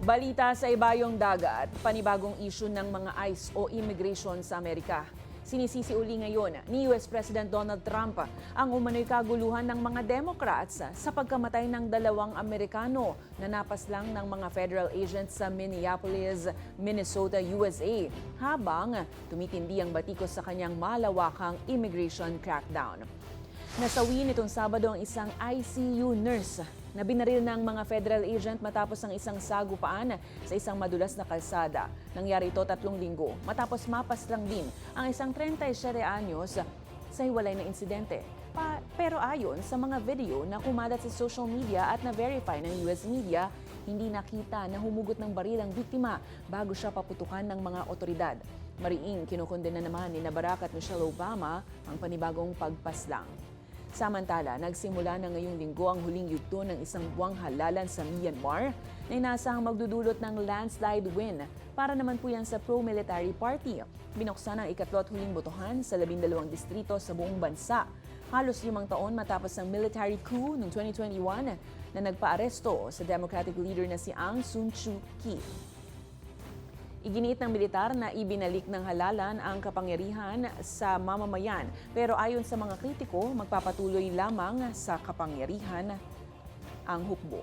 Balita sa ibayong dagat, panibagong issue ng mga ICE o immigration sa Amerika. Sinisisi uli ngayon ni US President Donald Trump ang umano'y kaguluhan ng mga Democrats sa pagkamatay ng 2 Amerikano na napaslang ng mga federal agents sa Minneapolis, Minnesota, USA, habang tumitindi ang batikos sa kanyang malawakang immigration crackdown. Nasawi nitong Sabado ang isang ICU nurse na binaril ng mga federal agent matapos ang isang sagupaan sa isang madulas na kalsada. Nangyari ito 3 linggo matapos mapaslang din ang isang 37 anyos sa hiwalay na insidente. Pero ayon sa mga video na kumalat sa social media at na-verify ng US media, hindi nakita na humugot ng baril ang biktima bago siya paputukan ng mga otoridad. Mariing kinukondena naman ni Barack at Michelle Obama ang panibagong pagpaslang. Samantala, nagsimula na ngayong linggo ang huling yugto ng isang buwang halalan sa Myanmar na inasahang magdudulot ng landslide win para naman po yan sa pro-military party. Binuksan ang ikatlot huling botohan sa 12 distrito sa buong bansa. Halos 5 taon matapos ang military coup noong 2021 na nagpaaresto sa Democratic leader na si Aung San Suu Kyi. Iginiit ng militar na ibinalik ng halalan ang kapangyarihan sa mamamayan. Pero ayon sa mga kritiko, magpapatuloy lamang sa kapangyarihan ang hukbo.